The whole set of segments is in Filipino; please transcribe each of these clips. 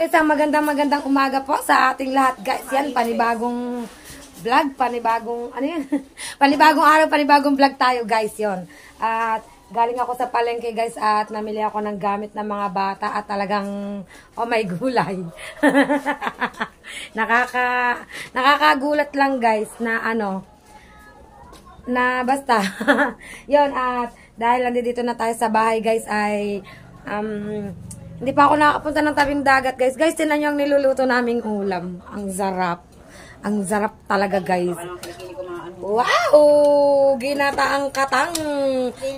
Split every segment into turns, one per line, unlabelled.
Isang magandang umaga po sa ating lahat, guys. Yan, panibagong vlog, panibagong, ano yan? Panibagong araw, panibagong vlog tayo, guys, yon. At galing ako sa palengke, guys, at namili ako ng gamit ng mga bata at talagang, oh my gulay. Nakakagulat lang, guys, na ano, na basta. Yon, at dahil nandito na tayo sa bahay, guys, ay, hindi pa ako nakakapunta ng tabing dagat, guys. Guys, tinan nyo ang niluluto naming ulam. Ang sarap. Ang sarap talaga, guys. Wow! Ginataang katang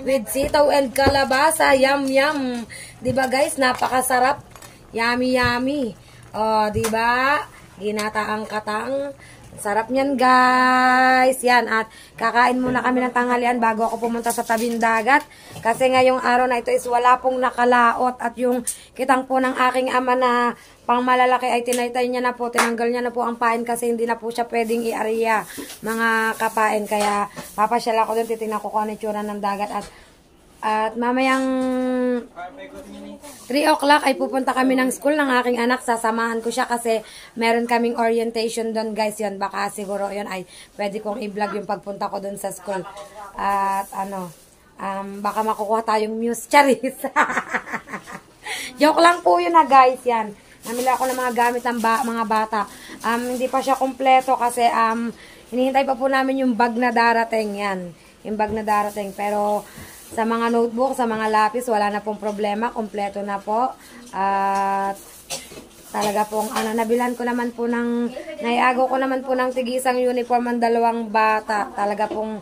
with sitaw and kalabasa. Yum, yum. Diba, guys? Napakasarap. Yummy, yummy. O, diba? Ginataang katang. Sarap niyan, guys. Yan. At kakain muna kami ng tanghalian bago ako pumunta sa tabing dagat. Kasi ngayong araw na ito is wala pong nakalaot. At yung kitang po ng aking ama na pang malalaki ay tinaytay niya na po. Tinanggal niya na po ang pain kasi hindi na po siya pwedeng i-area mga kapain. Kaya papasyal ako doon. Titingnan ko kung ano yung tsura ng dagat. At mamayang 3 o'clock ay pupunta kami ng school ng aking anak. Sasamahan ko siya kasi meron kaming orientation doon, guys. Yun, baka siguro yun ay pwede kong i-vlog yung pagpunta ko doon sa school. At ano, baka makukuha tayong news. Charis! Joke lang po yun na, guys. Yan. Namili ako ng mga gamit ng mga bata. Hindi pa siya kompleto kasi hinihintay pa po namin yung bag na darating. Yan. Yung bag na darating. Pero sa mga notebook, sa mga lapis, wala na pong problema. Kompleto na po. At talaga pong, nabilan ko naman po ng, naiagaw ko naman po ng tigisang uniform ang 2 bata. Talaga pong,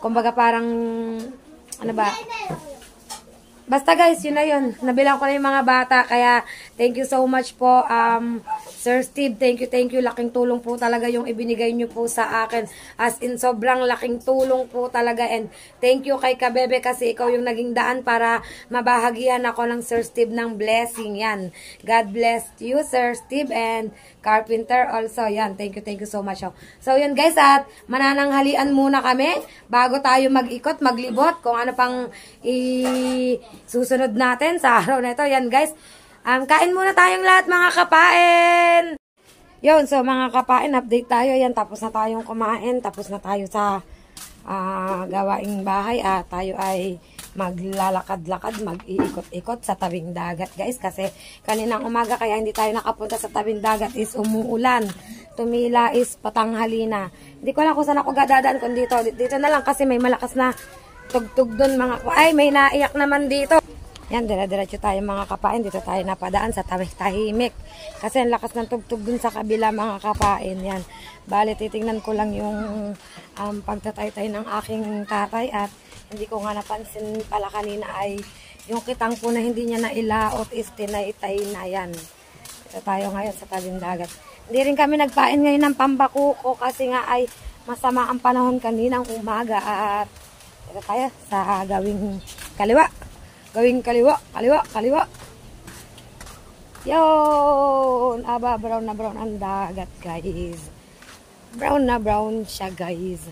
kumbaga parang, ano ba? Basta, guys, yun na yun. Nabilang ko na yung mga bata. Kaya, thank you so much po, Sir Steve. Thank you. Laking tulong po talaga yung ibinigay nyo po sa akin. As in, sobrang laking tulong po talaga. And thank you kay Kabebe kasi ikaw yung naging daan para mabahagian ako ng Sir Steve ng blessing. Yan. God bless you, Sir Steve. And Carpenter also. Yan. Thank you so much. So, yun, guys. At manananghalian muna kami bago tayo mag-ikot, maglibot. Kung ano pang susunod natin sa araw na ito. Yan, guys. Kain muna tayong lahat, mga kapain. Yun, so mga kapain, update tayo. Yan, tapos na tayong kumain. Tapos na tayo sa gawaing bahay. At tayo ay maglalakad-lakad, mag-iikot-ikot sa tabing dagat, guys. Kasi kaninang umaga, kaya hindi tayo nakapunta sa tabing dagat is umuulan. Tumila is patanghali na. Hindi ko lang kung saan ako dadaan kung dito. Dito na lang kasi may malakas na tugtog doon, mga ay, may naiyak naman dito. Yan, dire-diretso tayo, mga kapain. Dito tayo napadaan sa tahimik. Kasi ang lakas ng tugtog dun sa kabila, mga kapain. Yan. Bale, titingnan ko lang yung pagtataytay ng aking tatay. At hindi ko nga napansin pala kanina ay yung kitang po na hindi niya nailaot is tinaytay na. Yan. Dito tayo ngayon sa tabing dagat. Hindi rin kami nagpain ngayon ng pambakuko kasi nga ay masama ang panahon kaninang umaga. At dito tayo sa gawing kaliwa. Gawing kaliwa. Yun. Aba, brown na brown ang dagat, guys. Brown na brown siya, guys.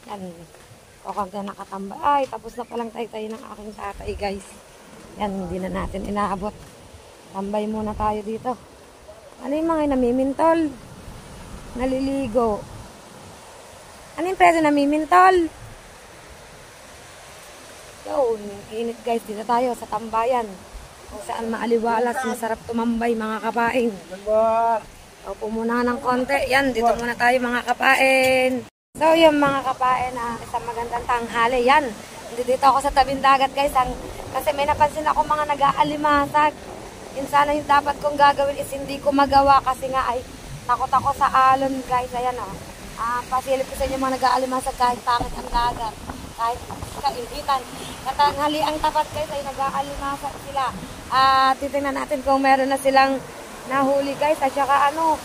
Yan. Kakanta nakatambay. Ay, tapos na palang tayo ng aking tatay, guys. Yan, hindi na natin inaabot. Tambay muna tayo dito. Ano yung mga namimintol? Naliligo. Ano yung preso namimintol? Yun, init, guys. Dito tayo sa tambayan. Kung saan maaliwalas, masarap tumambay, mga kapain. Opo muna ng konti. Yan, dito muna tayo, mga kapain. So, yung mga kapain, isang magandang tanghali. Yan, dito ako sa tabing dagat, guys. Kasi may napansin ako mga nag-aalimasag. Yun sana yung dapat kong gagawin is hindi ko magawa kasi nga ay takot ako sa alon, guys. Ayan, pasilip ko sa inyo mga nag-aalimasag kahit pangit ang dagat. Kahit kainitan. Katanghali ang tapat, guys, ay nag-aalimasag sila. Titingnan natin kung meron na silang nahuli, guys. At saka ang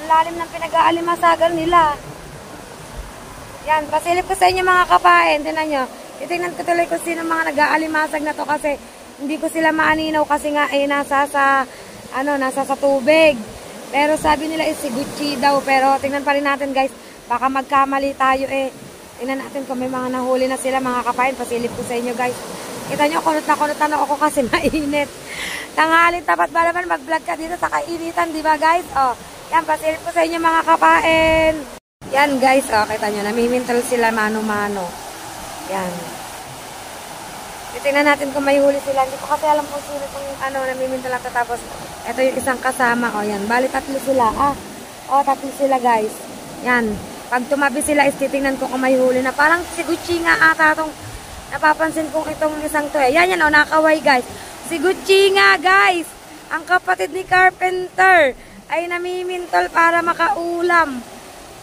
lalim ng pinag-aalimasagan nila. Yan, pasilip ko sa inyo, mga kapain. Tingnan nyo. Titingnan ko tuloy kung sino mga nag-aalimasag na to kasi hindi ko sila maaninaw kasi nga nasa sa tubig. Pero sabi nila is si Gucci daw. Pero tingnan pa rin natin, guys. Baka magkamali tayo Tingnan natin kung may mga nahuli na sila, mga kapain. Pasilip ko sa inyo, guys. Kita nyo, kunot na ako kasi mainit. Tanghalin, tapat ba naman mag-vlog ka dito sa kainitan, di ba guys? O, yan, pasilip ko sa inyo mga kapain. Yan guys, o, kita nyo, namimintal sila mano-mano. Yan. Tingnan natin kung may huli sila. Hindi ko kasi alam kung sino kung namimintal lang. Tapos, ito yung isang kasama. O, yan. Bali, tatlo sila. Tatlo sila, guys. Yan. Pag tumabi sila, titingnan ko kung may huli na. Parang si Gucci nga ata itong napapansin kong itong isang to. Yan, nakaway, guys. Si Gucci nga, guys. Ang kapatid ni Carpenter ay namimintal para makaulam.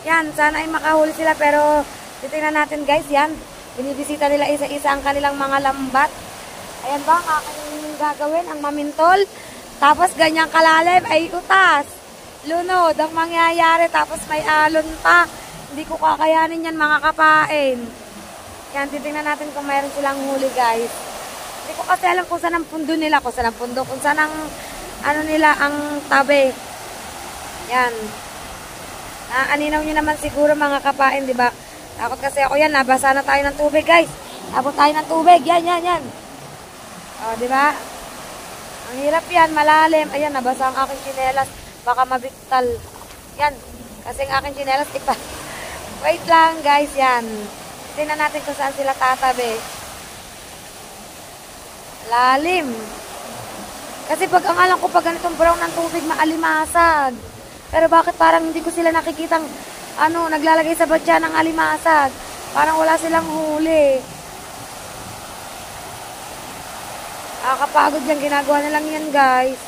Yan. Sana ay makahuli sila. Pero, titingnan natin, guys. Yan. Binibisita nila isa-isa ang kanilang mga lambat. Ayan ba, ang aking gagawin, ang mamintol. Tapos ganyang kalalim ay utas. Lunod ang mangyayari. Tapos may alon pa. Hindi ko kakayanin yan mga kapain. Yan, titingnan natin kung mayroon silang huli guys. Hindi ko kasi alam kung saan ang pundo nila. Kung saan ang pundo, kung saan ang nila ang tabi. Yan. Aninaw nyo naman siguro mga kapain, di ba? Takot kasi ako yan, nabasa na tayo ng tubig guys. Abot tayo ng tubig, yan. O, di ba? Ang hirap yan, malalim. Ayan, nabasa ang aking tsinelas. Baka mabiktal. Yan, kasi ang aking tsinelas, wait lang guys, yan. Tingnan natin kung saan sila tatabi. Lalim. Kasi pag ang alam ko, pag ganitong brown ng tubig, maalimasag. Pero bakit parang hindi ko sila nakikitang naglalagay sa batya ng alimasag. Parang wala silang huli. Nakakapagod yan. Ginagawa na lang yan, guys.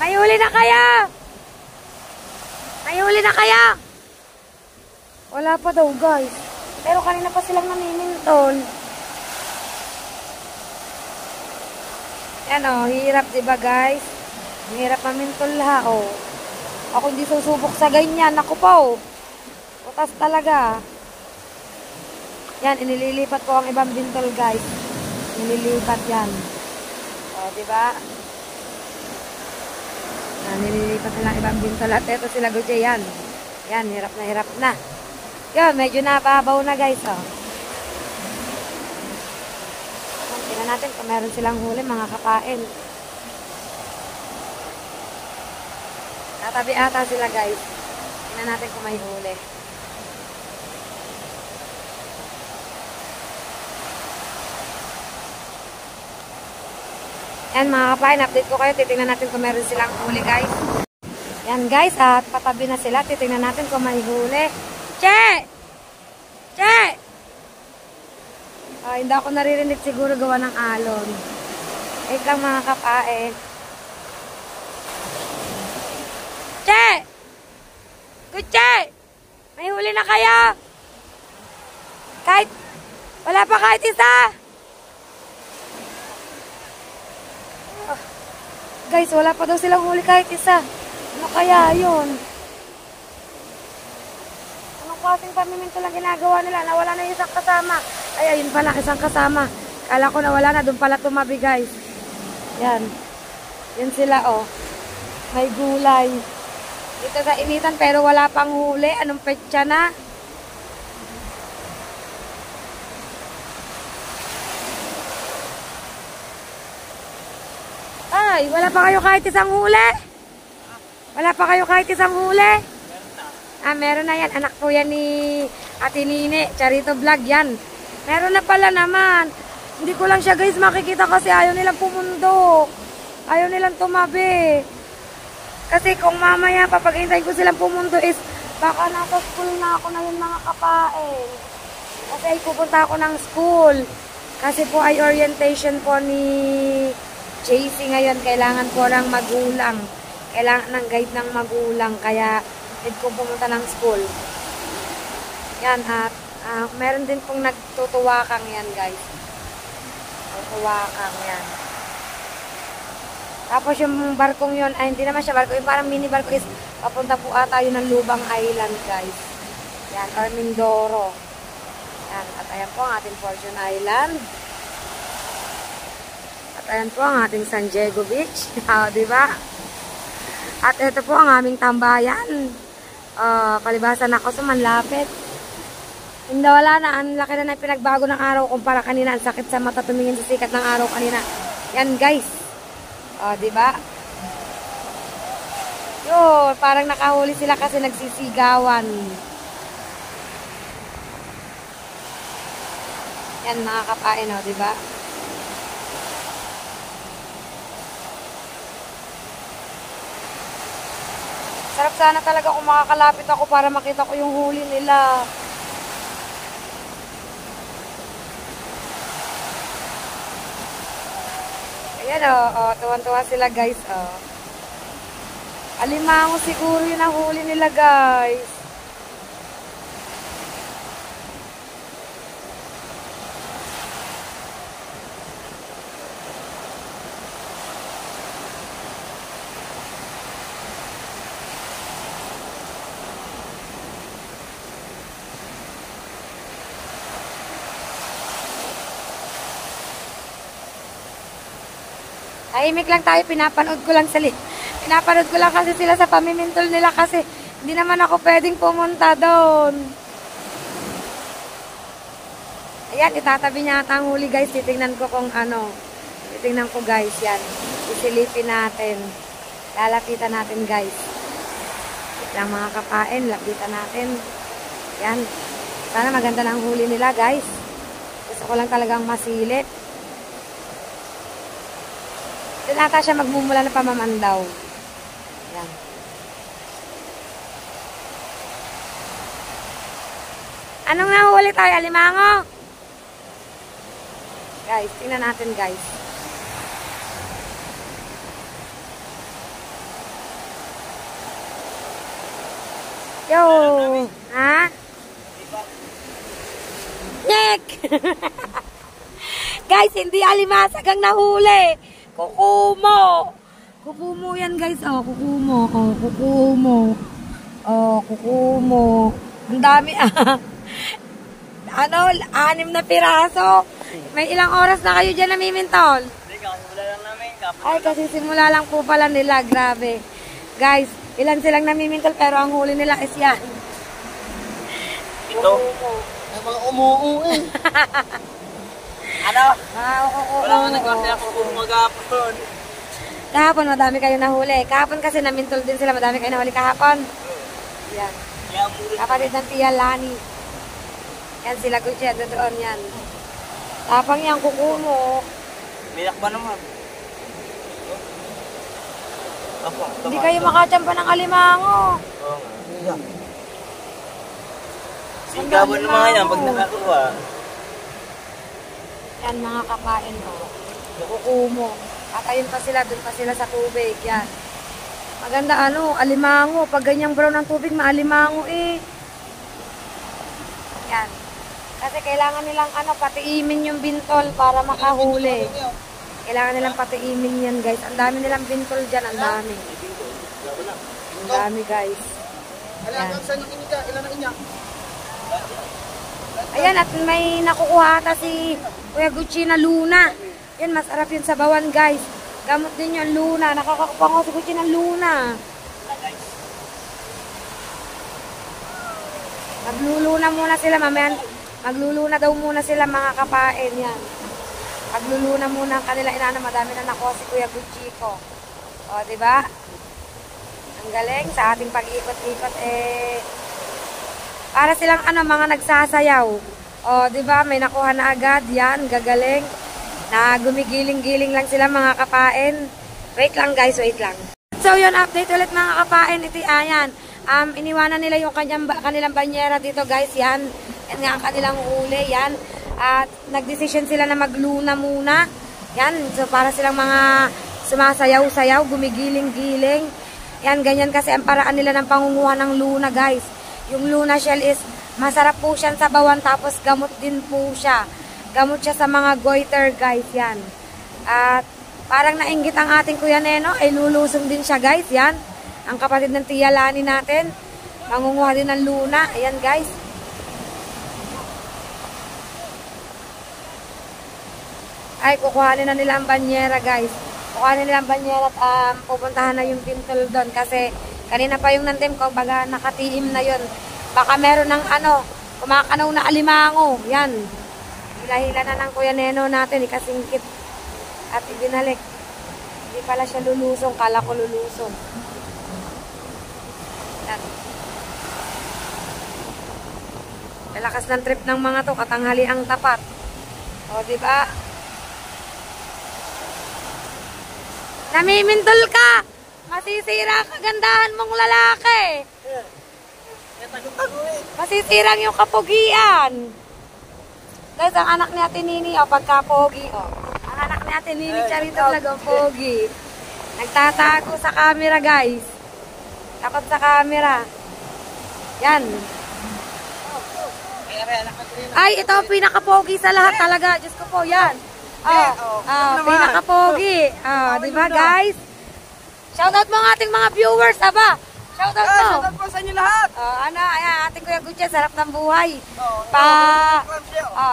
May huli na kaya? May huli na kaya? Wala pa daw, guys. Pero kanina pa silang namimintol. Yan hirap diba guys? Ang hirap mamintol ha Ako hindi susubok sa ganyan. Ako pa Utas talaga. Yan, inililipat ko ang ibang bintol guys. Inililipat yan. Diba? Yan, nililipat nila ibang bintol. At ito sila Gucci yan. Yan, hirap na. Yan, medyo nababaw na guys Tingnan natin kung meron silang huli mga kapain. Tatabi ata sila guys. Tingnan natin kung may huli. Yan mga kapain, update ko kayo. Titingnan natin kung meron silang huli guys. Yan guys, at patabi na sila. Titingnan natin kung may huli. Che! Hindi ako naririnig siguro gawa ng alon. Wait lang mga kapain. Che! Gucci! May huli na kayo? Wala pa kahit isa? Guys, wala pa daw silang huli kahit isa. Ano kaya yun? Anong klaseng pamiminto lang ginagawa nila? Nawala na yung isang kasama. Ay, ayun pala, isang kasama. Kala ko nawala na, doon pala tumabi guys. Yan. Yan sila May gulay. Dito sa initan pero wala pang huli. Anong petsa na? Ay, wala pa kayo kahit isang huli? Wala pa kayo kahit isang huli? Meron na yan. Anak ko yan ni Ate Nini. Charito Vlog yan. Meron na pala naman. Hindi ko lang siya guys makikita kasi ayaw nilang pumundo. Ayaw nilang tumabi. Kasi kung mamaya papaghintayin ko silang pumundo is baka nasa school na ako na yung mga kapain. Kasi ay pupunta ako ng school. Kasi po ay orientation po ni JC ngayon. Kailangan po ng magulang. Kailangan ng guide ng magulang. Kaya need ko pumunta ng school. Yan at meron din pong nagtutuwakang yan guys. Tutuwakang yan. Tapos yung barkong yun, ay hindi naman siya barko, yung parang mini barko is papunta po ata yun ng Lubang Island guys. Yan, or Mindoro. Yan, at ayan po ang ating Fortune Island. At ayan po ang ating San Diego Beach. Diba? At ito po ang aming tambayan. Palibasan ako sa manlapit. Hindi wala na. Ang laki na pinagbago ng araw kumpara kanina. Ang sakit sa mata tumingin sa sikat ng araw kanina. Yan guys. Diba? Yun, parang nakahuli sila kasi nagsisigawan. Yan mga kapain, diba? Sarap sana talaga kung makakalapit ako para makita ko yung huli nila. Ayan tuwan-tuwa sila guys, Alimango siguro yun ang huli nila guys. Tahimik lang tayo, pinapanood ko lang kasi sila sa pamimintol nila kasi hindi naman ako pwedeng pumunta doon. Ayan, itatabi niya ata ang huli guys. Titingnan ko kung ano. Titingnan ko guys, yan. Isilipin natin. Lalapitan natin guys. Lang mga kapain, lapitan natin. Yan. Sana maganda na ang huli nila guys. Gusto ko lang talagang masilip. Doon ata siya magmumula na pamamandaw. Yan. Anong nahuli tayo? Alimango? Guys, tingnan natin guys. Yo! Ha? Nick! Guys, hindi alimasag ang nahuli. Kukumo. Kukumo yan guys. Kukumo. Kukumo. Kukumo. Ang dami ano, 6 na piraso. May ilang oras na kayo dyan namimintol?
Hindi, kasimula lang namin.
Ay, kasi simula lang po pala nila. Grabe. Guys, ilan silang namimintol pero ang huli nila is yan.
Ito? Ay, mga umuwi. Ano?
Wala
nga nagkasi ako kung mag-hapon.
Kahapon, madami kayo nahuli. Kahapon kasi namintol din sila. Madami kayo nahuli kahapon. Yan. Kapatid ng Tia Lani. Yan sila Gucci. Doon yan. Tapang yan, kukumo.
Miyak ba naman?
Hindi kayo makachampa ng alimango.
Oo nga. Sigawan ng mga yan pag nakakuha.
Yan mga kapain kukumo. At ayun pa sila, doon pa sila sa tubig. Yan. Maganda alimango. Pag ganyang brown ng tubig, maalimango Yan. Kasi kailangan nilang patiimin yung bintol para makahuli. Kailangan nilang patiimin yan guys. Ang dami nilang bintol dyan, ang dami. Ang dami guys. Yan. Ayan, at may nakukuha ata si Kuya Gucci na luna. Yan, masarap yun sa bawan guys. Gamot din yung luna. Nakakakuha ko si Gucci ng luna. Magluluna muna sila, mamaya. Magluluna daw muna sila mga kapain. Yan. Magluluna muna ang kanila inana. Madami na nakuha si Kuya Gucci ko. Diba? Ang galing sa ating pag-ikot-ikot para silang mga nagsasayaw. Diba? May nakuha na agad. Yan, gagaling. Na gumigiling-giling lang sila mga kapain. Wait lang guys, wait lang. So yun, update ulit mga kapain. Ito ayan. Iniwanan nila yung kanilang banyera dito guys. Yan. Yan nga ang kanilang huli. Yan. At nagdesisyon sila na magluna muna. Yan. So para silang mga sumasayaw-sayaw, gumigiling-giling. Yan, ganyan kasi ang paraan nila ng pangunguha ng luna guys. Yung luna shell is masarap po siya sa bawan tapos gamot din po siya. Gamot siya sa mga goiter guys, yan. At parang nainggit ang ating Kuya Neno, ay lulusong din siya guys, yan. Ang kapatid ng Tia Lani natin, mangunguha din ng luna, ayan guys. Ay, kukuhanin na nila ang banyera guys. kukuhanin nilang banyera at pupuntahan na yung bintol doon kasi kanina pa yung nandim ko, baga nakatiim na yun. Baka meron ng kumakanaw na alimango. Yan. Hila-hila na ng Kuya Neno natin, ikasingkit at ibinalik. Hindi pala siya lulusong, kala ko lulusong. Yan. Lalakas ng trip ng mga to, katanghali ang tapat. O, diba? Namimintol ka! Masisira ang kagandahan mong lalaki! Masisirang yung kapugian! Guys, ang anak ni Ate Nini, pagka-pogi, Ang anak ni Ate Nini, Charito talagang pogi. Nagtatago sa camera, guys. Takot sa camera. Yan. Ay, ito ang pinaka-pogi sa lahat talaga. Diyos ko po, yan. Pinaka-pogi. Diba, guys? Shoutout mo ang ating mga viewers, aba. Shoutout mo.
Shoutout po sa inyo lahat.
Ayan, ating Kuya Gutya, sarap ng buhay.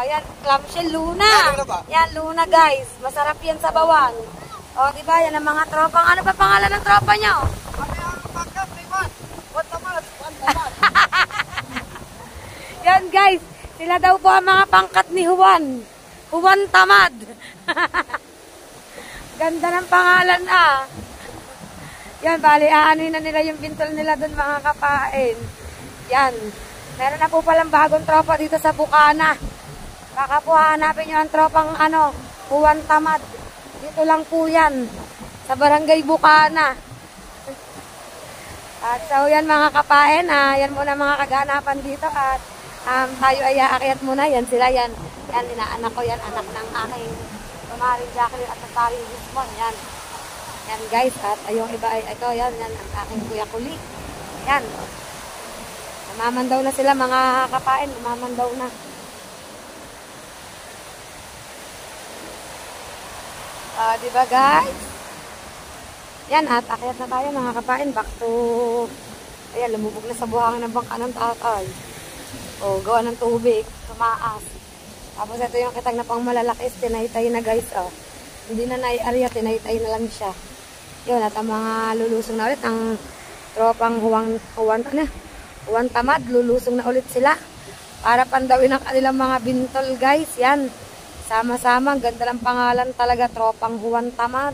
Yan, clamshell Luna. Yan, Luna, guys. Masarap yan sa bawang. Diba, yan ang mga tropang. Ano ba pangalan ng tropa niyo? Yan, guys. Sila daw po ang mga pangkat ni Juan. Juan Tamad. Ganda ng pangalan, Yan, bali, aanuin na nila yung bintol nila doon, mga kapain. Yan. Meron na po palang bagong tropa dito sa Bukana. Baka po hanapin nyo ang tropang, Juan Tamad. Dito lang po yan. Sa Barangay Bukana. At so, yan mga kapain. Yan muna mga kaganapan dito. At tayo ay aakyat muna. Yan sila, yan. Yan, inaanak ko yan. Anak ng aking kumaring Jacqueline at Natalie Guzman. Yan. Yan guys, at yung iba ay ito, yan ang aking Kuya Kuli. Yan. Namamandaw na sila mga kapain, namamandaw na. Diba guys? Yan, at akyat na tayo mga kapain, back to, ayan, lumubog na sa buhangin ng bangka ng tatay. Gawa ng tubig, tumaas. Tapos ito yung kitag na pang malalaki, tinaytay na guys, Hindi na nai-area, tinaytay na lang siya. Yun, at ang mga lulusong na ulit, ang tropang Juan Tamad, lulusong na ulit sila. Para pandawin ang kanilang mga bintol, guys. Yan, sama-sama, ganda ng pangalan talaga, tropang Juan Tamad.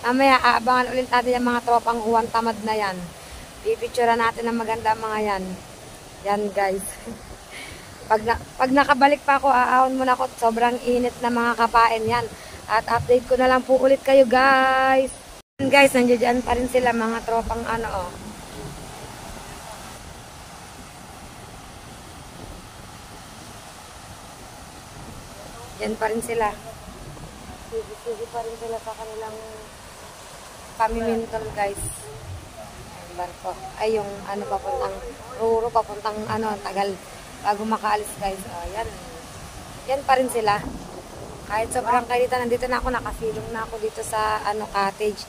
Mamaya, aabangan ulit natin yung mga tropang Juan Tamad na yan. Pipicturean natin ng maganda mga yan. Yan, guys. Pag nakabalik pa ako, aahon muna ako. Sobrang init na mga kapain yan. At update ko na lang po ulit kayo, guys. Guys, nandiyan pa rin sila mga tropang Yan pa rin sila. Sige pa rin sila sa kanilang pamimintol, guys. Barko. Ay, yung papuntang Ruro, papuntang Tagal. Bago makaalis, guys. Yan. Yan pa rin sila. Kahit sobrang kainitan, nandito na ako, nakasilong na ako dito sa cottage.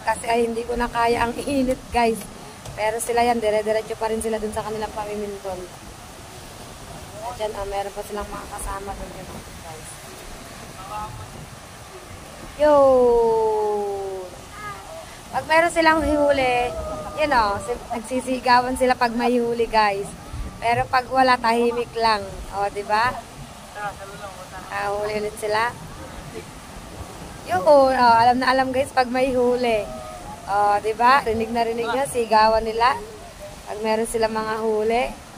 Kasi hindi ko na kaya ang init, guys. Pero sila yan, dire-diretso pa rin sila dun sa kanilang pamimintol. At yan, meron pa silang mga kasama dun yun, guys. Yo! Pag meron silang huli, nagsisigawan sila pag may huli, guys. Pero pag wala, tahimik lang. Diba? Huli ulit sila. Alam na alam, guys, pag may huli. Diba? Rinig na rinig nyo, sigawan nila. Pag meron silang mga huli.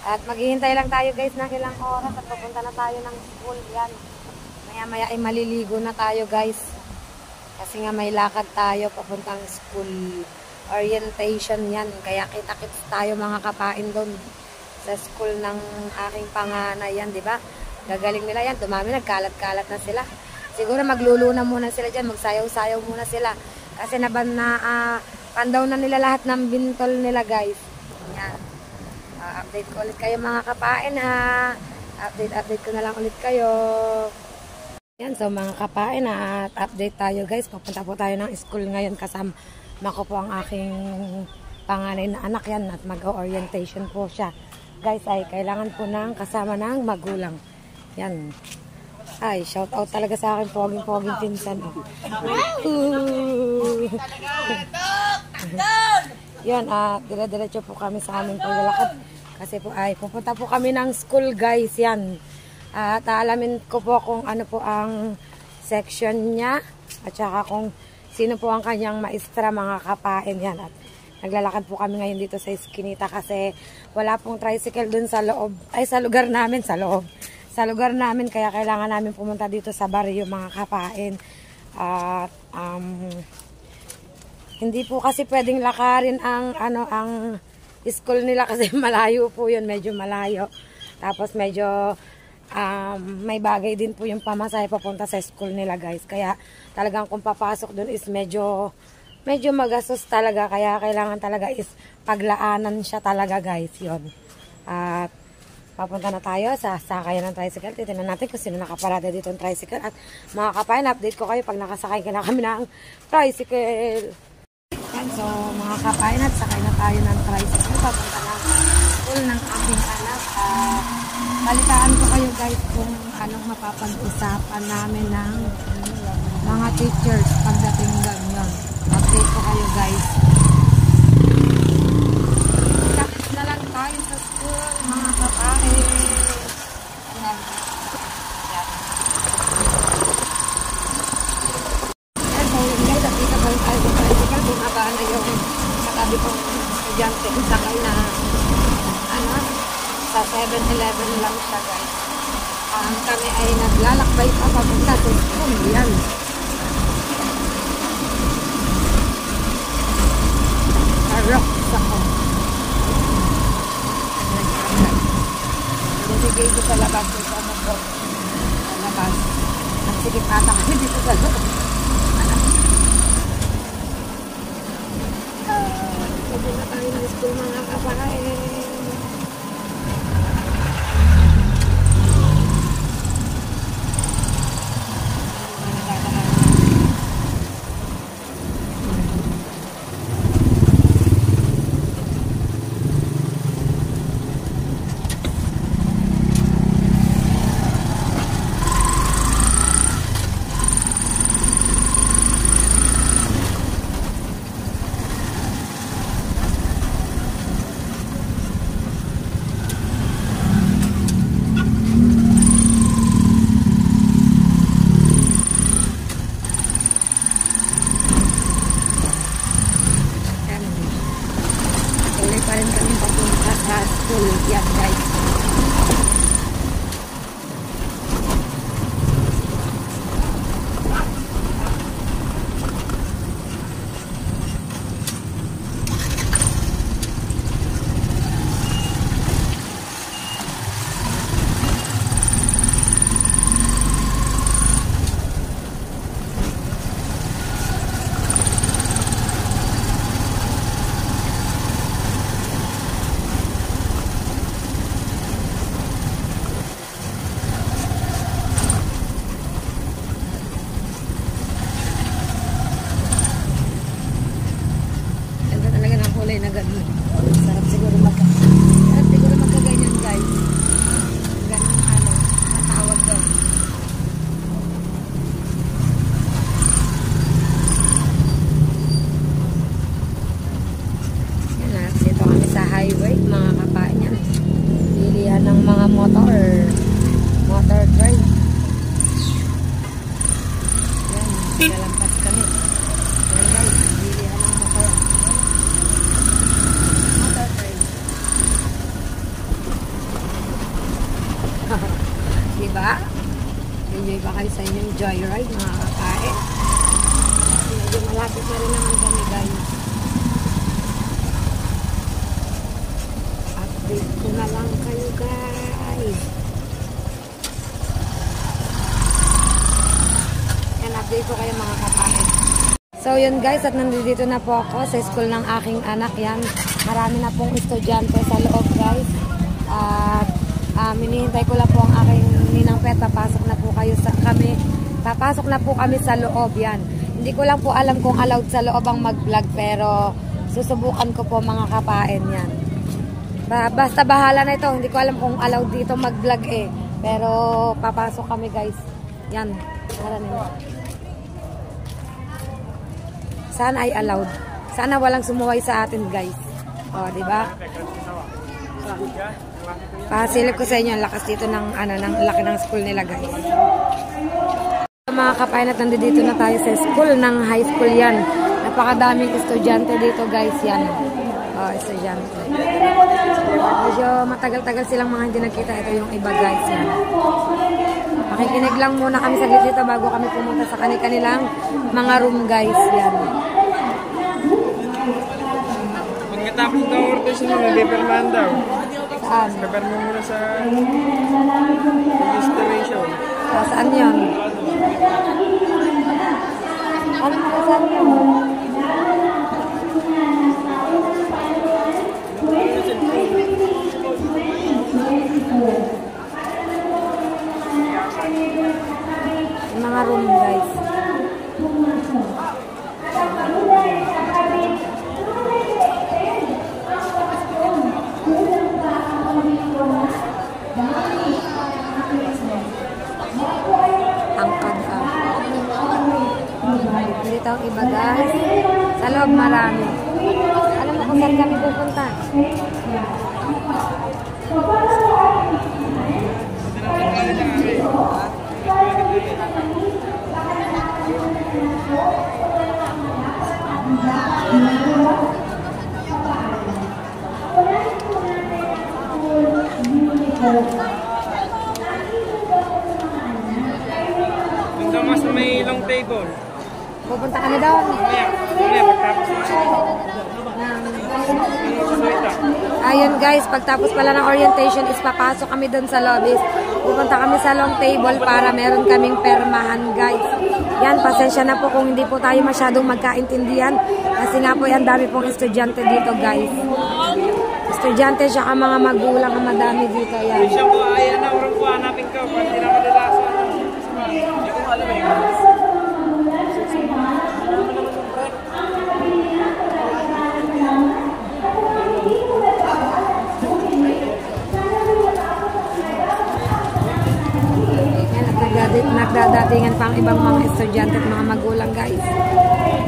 At maghihintay lang tayo, guys, ng ilang oras at pupunta na tayo ng school. Yan. Maya-maya ay maliligo na tayo, guys. Kasi nga may lakad tayo papuntang school. Orientation yan. Kaya kita-kits tayo mga kapain doon. Sa school ng aking panganay yan, di ba? Gagaling nila yan. Dumami, nagkalat-kalat na sila. Siguro magluluna muna sila dyan. Magsayaw-sayaw muna sila. Kasi pandaw na nila lahat ng bintol nila, guys. Yan. Update ko ulit kayo mga kapain, ha. update ko na lang ulit kayo. Yan, so mga kapain, at update tayo guys. Papunta po tayo ng school ngayon kasama ko po ang aking panganay na anak yan at mag-orientation po siya. Guys, ay kailangan po ng kasama ng magulang. Yan. Ay, shout out talaga sa akin, poging pinsan. Oh. Yan, dire-diretso po kami sa aming paglalakad. Kasi po ay pupunta po kami ng school guys, yan. At alamin ko po kung ano po ang section niya at saka kung sino po ang kanyang maestra, mga kapain yan. At naglalakad po kami ngayon dito sa Eskinita kasi wala pong tricycle dun sa loob, ay sa lugar namin, sa lugar namin, kaya kailangan namin pumunta dito sa baryo, mga kapain. At hindi po kasi pwedeng lakarin ang school nila kasi malayo po yun, medyo malayo. Tapos medyo may bagay din po yung pamasahe papunta sa school nila guys. Kaya talagang kung papasok dun is medyo magastos talaga. Kaya kailangan talaga is paglaanan siya talaga guys, yun. At papunta na tayo sa sakayan ng tricycle. Titignan natin kung sino nakaparada dito ng tricycle. At mga kapain, update ko kayo pag nakasakay na kami ng tricycle. Yan, so mga kapain, at sakay na tayo ng tricycle. Papunta na school ng aking anak. Balitaan ko kayo guys kung anong mapapag-usapan namin ng mga teachers pagdating doon yun. Update ko kayo guys. Tapos na lang tayo sa school, mga kapain. Ayan. Ayan, so yun guys, at dito tayo sa tricycle. Bumaba na yung katabi kong estudyante. Sakay na sa 7-Eleven lang siya guys. Kami ay naglalakbay pa papunta sa school. Yan. Rocks ako. Binigay ko sa labas ko sa labas. At sige pata kami dito sa loob. Sabi na tayo ng school, mga kapain. Yan guys. Na ganun. Sarap siguro magkaganyan guys. Ganun matawag doon. Yan na, dito kami sa highway, mga kapain yan. Lilihan ng mga motor drive. Yan, nalampas kami. Yan guys, lilihan ng motor. Diba? Enjoy ba kayo sa inyong joyride, mga kakain? Medyo malapit na rin naman kami guys. Update ko na lang kayo guys. Yan, update ko kayo mga kakain. So yun guys, at nandito na po ako sa school ng aking anak. Yan, marami na pong estudyante sa loob guys. At Hinihintay ko lang po ang aking ninang pet. Papasok na po kami sa loob yan. Hindi ko lang po alam kung allowed sa loob ang mag-vlog, pero susubukan ko po mga kapain yan. Basta bahala na ito. Hindi ko alam kung allowed dito mag-vlog eh. Pero papasok kami guys. Yan. Sana ay allowed. Sana walang sumuway sa atin guys. O, diba? Pasilip ko sa inyo ang lakas dito ng laki ng school nila guys. Mga kapain, at nandito na tayo sa school ng high school yan. Napakadaming estudyante dito guys yan. Estudyante. Medyo matagal-tagal silang mga hindi nagkita. Ito yung iba guys yan. Makikinig lang muna kami sa dito bago kami pumunta sa kanilang mga room guys yan.
Pagkatapos ng orientation mo, nag-paperman daw.
Saan?
Paperman mo na sa registration.
Saan yun? Ano mo saan yun? Mga room guys. Dito ang iba guys. Sa loob marami. Alam mo kung saan kami pupunta?
Doon mas may long table.
Pupunta kami doon.
Mamaya, pagtapos
Ayun guys, pagtapos pala ng orientation is papasok kami doon sa lobbies. Pupunta kami sa long table para meron kaming permahan guys. Yan, pasensya na po kung hindi po tayo masyadong magkaintindihan. Kasi nga po yan, dami pong estudyante dito guys. Estudyante siya ka mga magulang ang madami dito yan.
siya po, ayan na, urang po, hanapin ko. Pati na malalasan. Hindi ko alam eh.
Nagdadatingan pa ang ibang mga estudyante at mga magulang guys.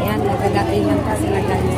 Yan, nagdadatingan pa sila guys.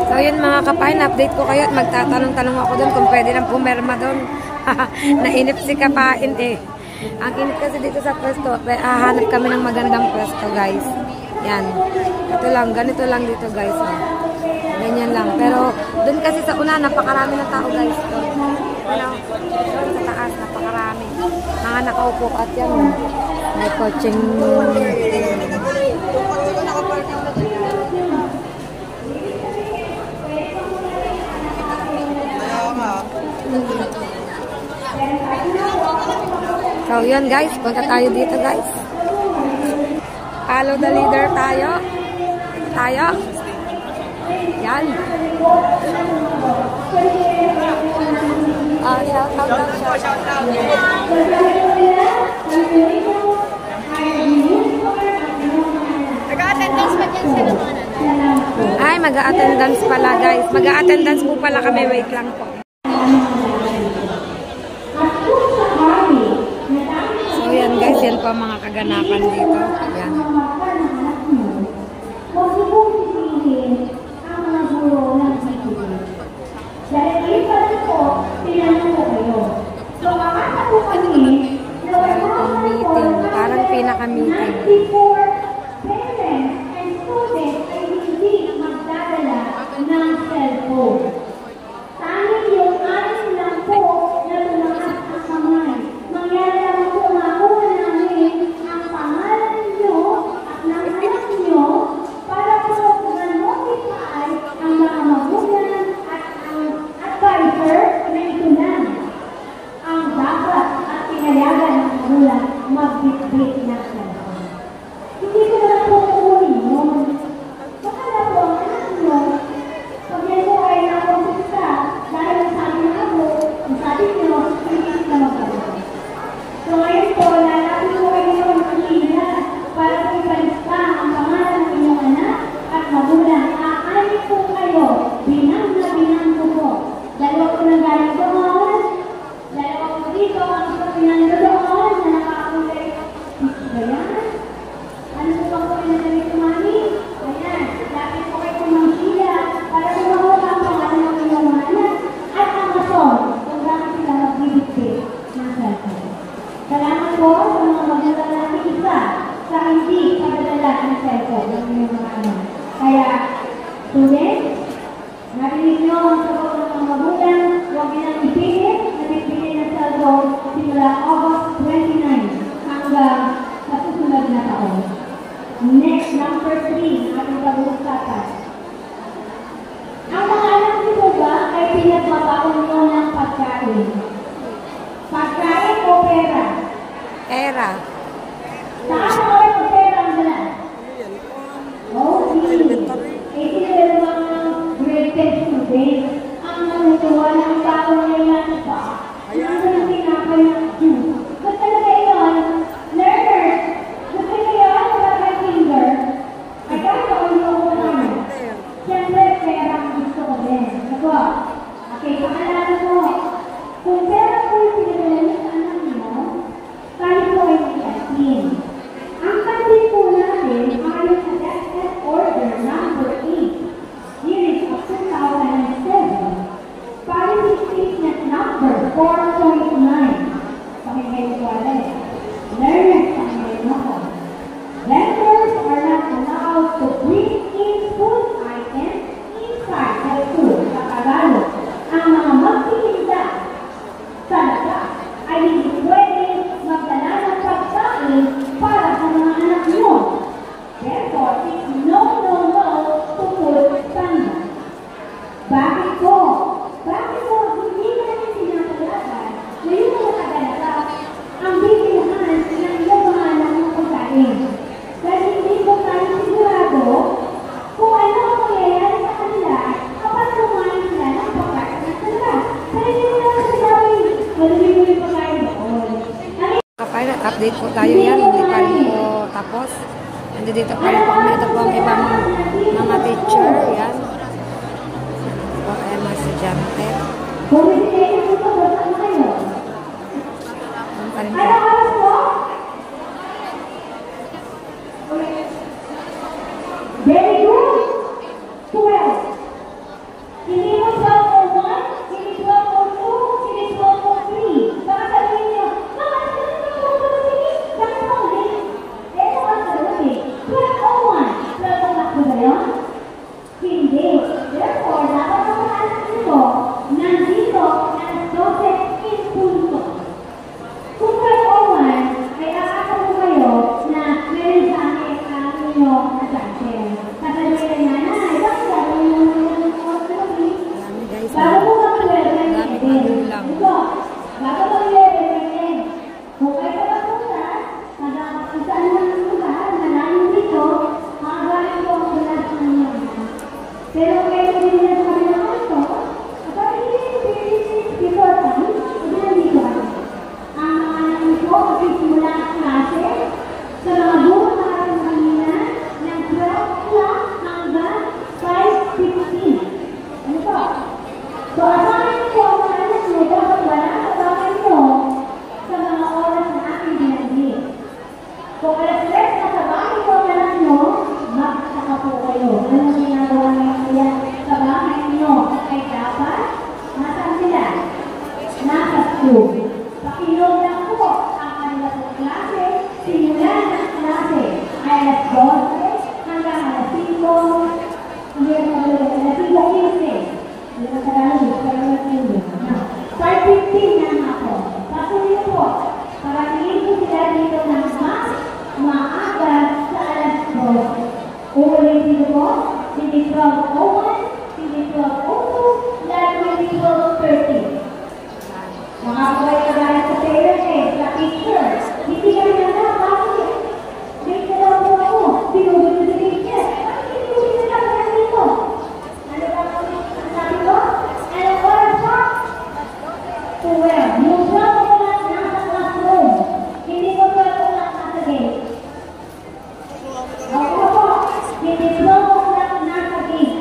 So yun mga kapain, update ko kayo at magtatanong-tanong ako doon kung pwede lang pumerma doon. Nainip si kapain eh. Ang inip kasi dito sa pwesto, hanap kami ng magandang pwesto guys. Yan. Ito lang, ganito lang dito guys. Oh. Ganyan lang. Pero doon kasi sa una, napakarami ng tao guys. Doon sa taas, napakarami. Mga nakaupo at yan. May coaching. So yun guys, punta tayo dito guys. Follow the leader tayo. Tayo. Yan. Shout out daw siya.
Mag-attendance pa dyan sila mga nanay?
Ay, mag-attendance pala guys. Mag-attendance po pala kami. Wait lang po. So yan guys, yan po ang mga kaganapan dito. Yan. Meeting. Parang pinaka-meeting.
Students, narinig nyo ang sagot ng mga magulang, huwag nilang ipilit na bibigyan ng cellphone simula August 29 hanggang sa susunod na taon. Next, number 3, ating pag-uusapan. Ang mga anak nito ba ay pinagbabaon nyo ng pagkain? Pagkain o pera?
Pera.
Saan ako ay pera ang dala? Okay. Ito yung mga grade 10 students ang natutuwa ng baon nila pa. Ang mga tinapay ng juice. Kung talaga yun, learners, gusto nyo yun sa kay finger, ay kahit ako yung ako naman. Siyempre, pera ang gusto ko din. Ako, okay, paalala mo, kung pera po yung pinagalan ng anak mo, tayo po ay mag-asin. Ang kantin po natin ay sa DepEd Order number 8, series of 2007, policy statement number 4.9. Pakinggan ko alay. Learners, pakinggan mo ko. Vendors are not allowed to bring in food items inside the school. Sa Tagalog, ang mga magtitinda sa labas ay hindi pwede magdala ng pagkain para sa mga anak nyo. Therefore, it's no to food standards. Bakit po? Bakit po hindi natin sinasalasan na yung mga tagalata ang bibilihan ng iyong mga anak ng pagkain? Dahil hindi po tayo sigurado kung ano ang mangyayari sa kanila kapag kumain sila ng pagkain ng talaga. Dahil hindi mo naman sinabi, malamig mo yung pagkain doon.
Kapain at update po tayo yan. Hindi pa rin po tapos. Nandito pa rin po kami. Ito po ang ibang mga teacher. Yan. O kaya mga estudyante.
Kung hindi kayo ito, saan kayo?
Yan pa rin po.
Ano oras po? Very good. 12. Hindi mo 12:01, hindi 12:02, hindi 12:03. Baka sabihin nyo, Mama, ano ba ito? Bakit mo ulit? Ito ang salutin. 12:01. 12 o'clock ba yun? Hindi. Therefore, dapat ang mga anak nito nandito alas 12 in punto. Kung 12:01 ay aasa mo kayo na meron sa akin ang inyong attention. Sasabihin na nanay, bakit gagawin mo naman ng oras-oras?
Marami guys.
Bago mo mag-12 na
Marami
din.
magulang.
Ito, bago mag-11 na din. Kung kayo nakapunta, kung saan man ang lugar, malayo dito, makagaling po ang bulas ng inyo. Pero kayo din na sa kabilang kanto, kapag hindi before time, hindi nandito kami. Ang mga anak nito, magsisimula ang klase sa mga buong araw ng kanina ng 12 o'clock hanggang 5:15. Ano po? So, asahan niyo po ang mga anak niyo dapat wala sa bahay niyo sa mga oras na aking binanggit. Kung alas 3 na sa bahay po ang anak niyo, magsaka po kayo. Anong ginagawa niyo sa bahay niyo ay dapat nasaan sila? Nasa school. Pakilog lang po ang kanila sa klase. Simulan ng klase ay alas 12 hanggang alas 5. Hindi ang mga alas 5:15. Hindi na Tagalog, pero nag-English. 5:15 na nga po. Patuloy po, paratingin po sila dito ng mas maaga sa alas 12. Uulitin ko po, hindi 12:01, hindi 12:02, lalo hindi 12:30. Mga po ay kagaya sa parents sa teacher. Hindi kami na bakit? Dito na po ako, pinugod sa teacher. Bakit hindi ko sinasabay dito? Ano ba ang sabi ko? Anong oras po? 12. Yung 12 o'clock nasa classroom. Hindi ko 12 o'clock nasa gate. Ako po, hindi 12 o'clock nasa gate.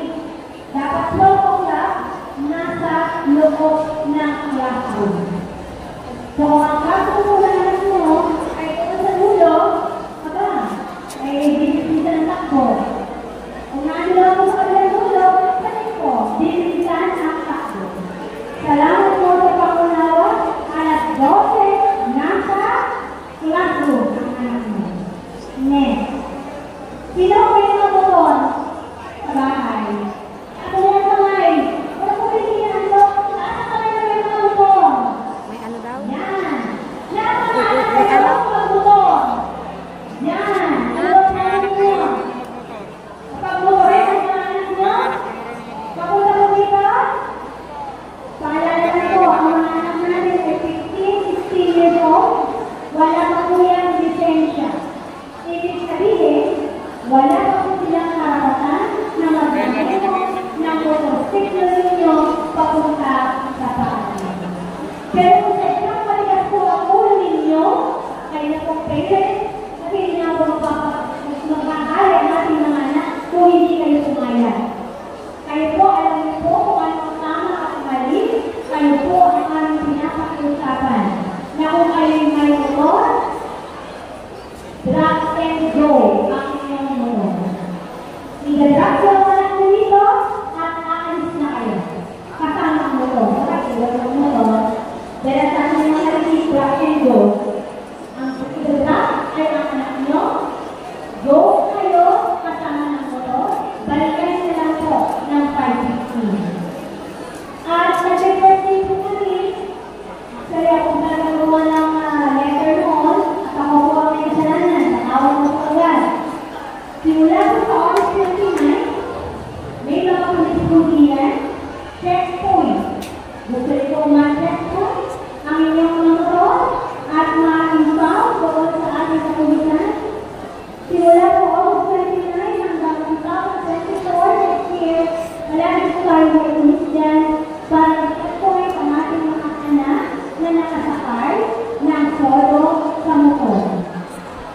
Palagi po tayo mag-ulis dyan para ipagpuhay ang ating mga anak na nakasakay ng solo sa motor.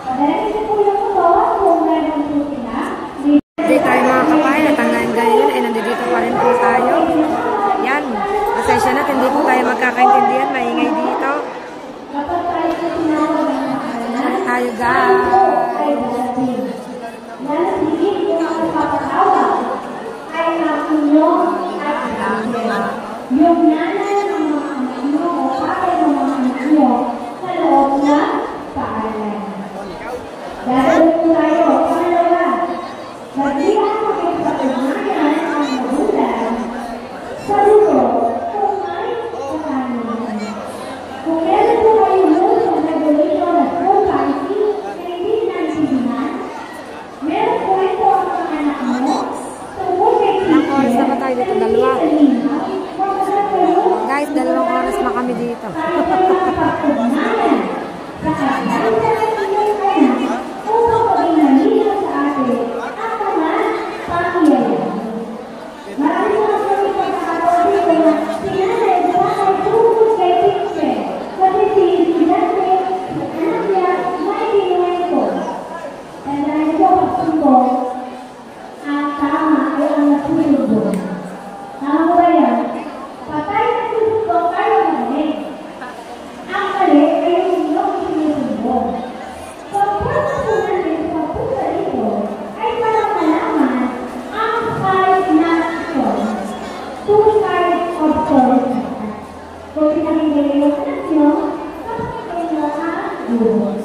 Pagdating po yung motor, kung meron po sila,
Hindi tayo mga kapain at hanggang ngayon ay nandito pa rin po tayo. Yan, pasensya na, hindi po tayo magkakaintindihan, maingay dito.
kapag tayo sa tinawag ng mga anak,
Tayo guys.
ay darating. Nalatigin yung mga papatawag ay ang inyong at yung nanay ng mga anak mo o tatay ng mga anak mo sa loob ng paaralan. Dahil po tayo, pangalawa, magbilang makipag-ugnayan ang magulang sa luto kung may kakanin. Kung meron po kayo rules and regulation at school policy na hindi naintindihan, meron po ito ang mga anak mo tungkol kay
Ilang oras na ba tayo dito? Dalawa. Guys, 2
Guys,
oras na kami dito.
ang tama ay ang nasusunod. Tama ba yan? Patay na susunod kayo mali. Ang mali ay yung inyong sinusunod. So, ang purpose po natin sa pusa ito ay para malaman ang side na ito. Two sides of story. Kung pinakinggan yung anak nyo, kapag kayo ang guro.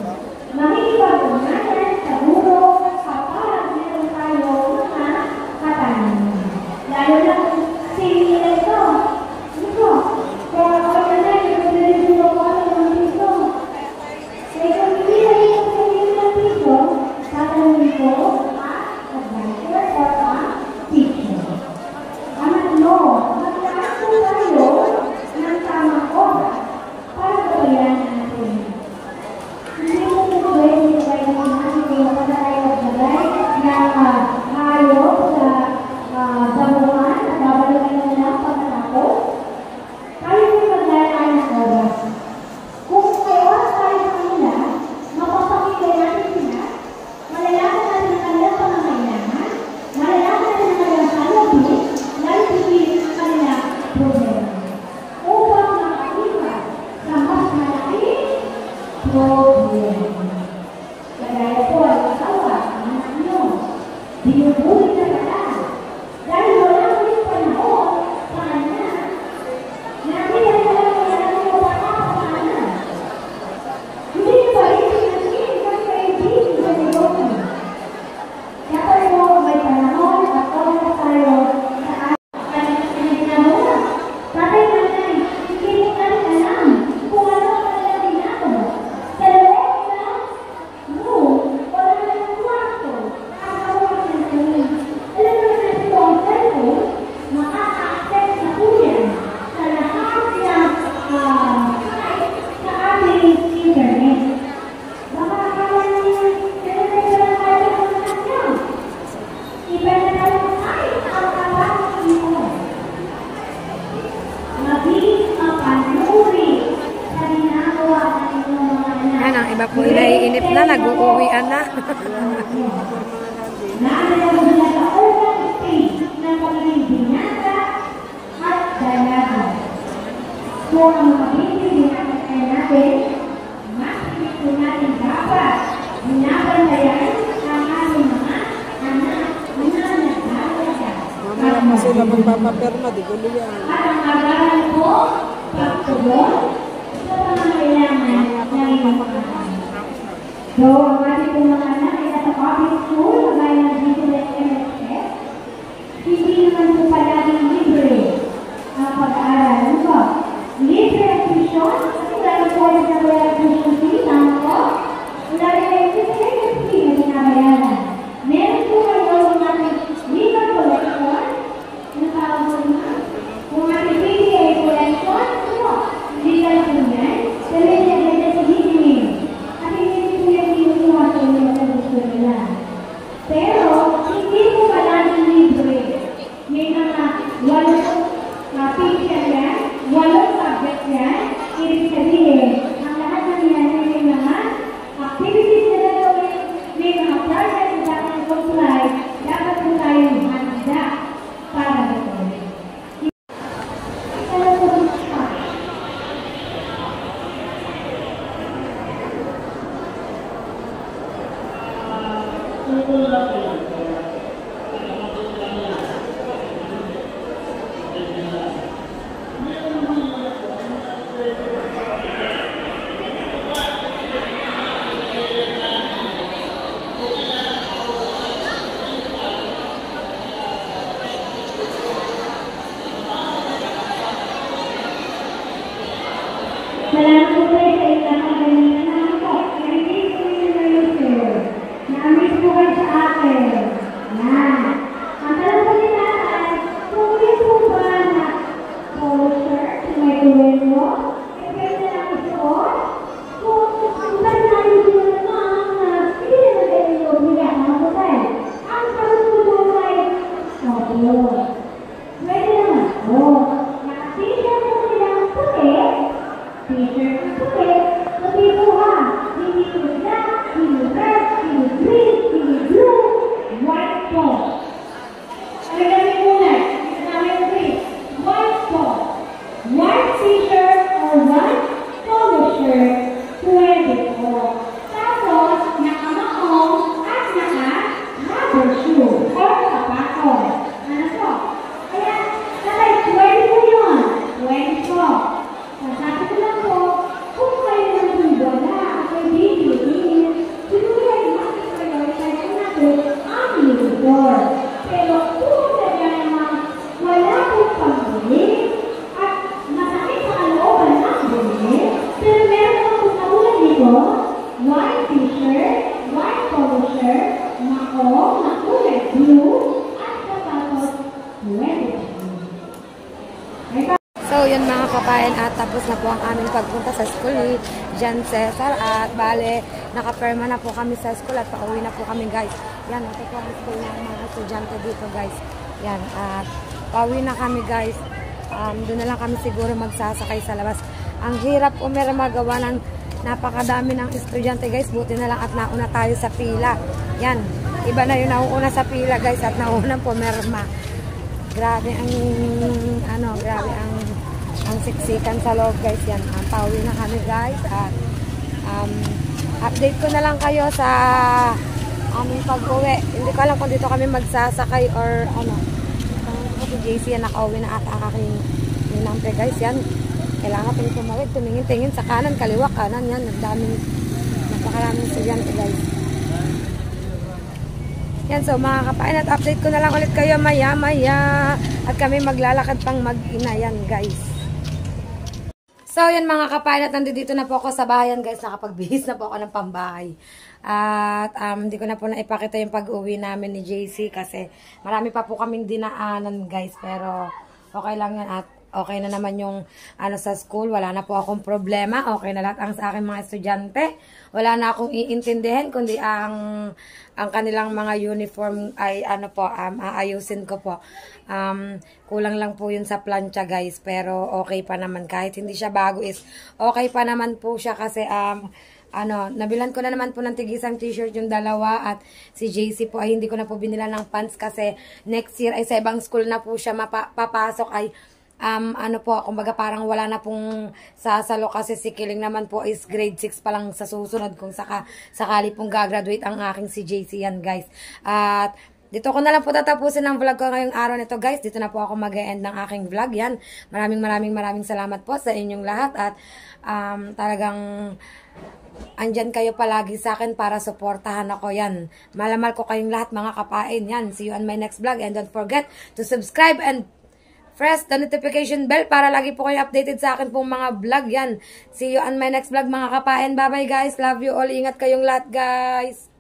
Makikipag-ugnayan sa guro kapag meron tayo mga katanungan. Lalo na kung sino nila ito. Ito. Kung ako na yung pinag-ito ko ng piso. Kaya kung hindi na yung pinag-ito ng piso, tatanungin ko ang advisor or ang teacher. Amat mo, maglaan po tayo ng tamang oras para gabayan natin. Hindi mo po pwede kayo naman kung wala tayo maglagay ng hayop sa damuhan at babalikan na lang pagkatapos. Tayo po maglalaan ng oras. Kung may oras tayo sa kanila, mapapakinggan natin sila, malalaman natin ang kanilang pangangailangan, malalaman natin ang kanilang salubin, lalo hindi ang kanilang problema. Upang makaiwas sa mas malaking problema. Kagaya po ay asawa, ang anak nyo, binubuli na pala. Dahil wala ulit panahon sa kanya, nakita na lang wala na yung pagkakasana. Hindi na ba itinagin ng kaibigan sa negosyo? Dapat po may panahon at oras tayo sa ating ginagawa. Tatay nanay, hindi mo natin alam kung ano ang kanilang ginagawa. Sa loob ng room, wala na yung kwarto, nakakawag ng kanya. Alam mo na ito ang cellphone, makaka-access na po yan sa lahat ng site sa ating internet. Baka akala niyo, meron na lang tayo ng anak niyo. Iba na tayo kahit ang kapatid mo. Maging mapanuri sa ginagawa ng inyong mga anak.
Yan, ang iba po naiinip na, nag-uuwian na.
Naalala mo sila sa urban stage ng pagiging binata at dalaga. Kung ang pagiging binata kaya natin, mas ito natin dapat binabantayan ang ating mga anak na nagdalaga.
Mamaya pa sila magpapaperma, di ko yan.
At ang agaran po, pagtugon sa pangangailangan ng iyong anak. So, ang ating pong mga anak ay nasa public school, gaya ng dito ng MSF, hindi naman po palaging libre ang pag-aaral. Ano po? Libre ang tuition, kasi dahil po ay nabayaran tuition fee, tama po? Wala rin kayo miscellaneous fee na binabayaran. Meron po kayo ng ating legal collection, na tawag mo na, kung ating PTA collection, ano? Legal po yan, dahil yan sa DDA. At hindi po yan kinukuha sa inyo sa gusto nila. Pero, hindi po palaging libre. May
So, yun mga kapain, at tapos na po ang aming pagpunta sa school ni Jan Cesar. At bale, nakaperma na po kami sa school at pauwi na po kami, guys. Yan, ito po ang school ng mga estudyante dito, guys. Yan, at pauwi na kami, guys. Doon na lang kami siguro magsasakay sa labas. Ang hirap po magawa ng napakadami ng estudyante, guys. Buti na lang at nauna tayo sa pila. Yan, iba na yung nauuna sa pila, guys, at nauna po merma. Grabe ang grabe ang siksikan sa loob, guys. Yan, pauwi na kami, guys. At update ko na lang kayo sa aming pag-uwi. Hindi ko alam kung dito kami magsasakay or ano. Si JC yan, nakauwi na ata ang aking ninampe, guys. Yan, kailangan natin tumawid, tumingin-tingin sa kanan, kaliwa, kanan. Yan, napakaraming estudyante, guys. Yan, so mga kapain, at update ko na lang ulit kayo maya-maya. At kami maglalakad pang mag-ina, yan, guys. So, yan mga kapain, at nandito na po ako sa bayan, guys. Nakapagbihis na po ako ng pambahay. At hindi ko na po naipakita yung pag-uwi namin ni JC kasi marami pa po kaming dinaanan, guys. Pero okay lang yan at okay na naman yung sa school. Wala na po akong problema. Okay na lahat ang sa aking mga estudyante. Wala na akong iintindihin kundi ang kanilang mga uniform ay aayusin ko po. Kulang lang po yun sa plancha, guys. Pero okay pa naman. Kahit hindi siya bago is okay pa naman po siya kasi nabilan ko na naman po ng tig-isang t-shirt yung dalawa at si JC po ay hindi ko na po binila ng pants kasi next year ay sa ibang school na po siya papasok ay kumbaga parang wala na pong sasalo kasi si Kiling naman po is grade 6 pa lang sa susunod kung sakali pong gagraduate ang aking si JC yan, guys. At dito ko na lang po tatapusin ang vlog ko ngayong araw nito, guys. Dito na po ako mag-e-end ng aking vlog. Yan, maraming salamat po sa inyong lahat at talagang andyan kayo palagi sa akin para suportahan ako. Yan, malamal ko kayong lahat mga kapain. Yan, see you on my next vlog and don't forget to subscribe and press the notification bell para lagi po kayo updated sa akin pong mga vlog. Yan, see you on my next vlog mga kapain. Bye bye, guys, love you all, ingat kayong lahat, guys.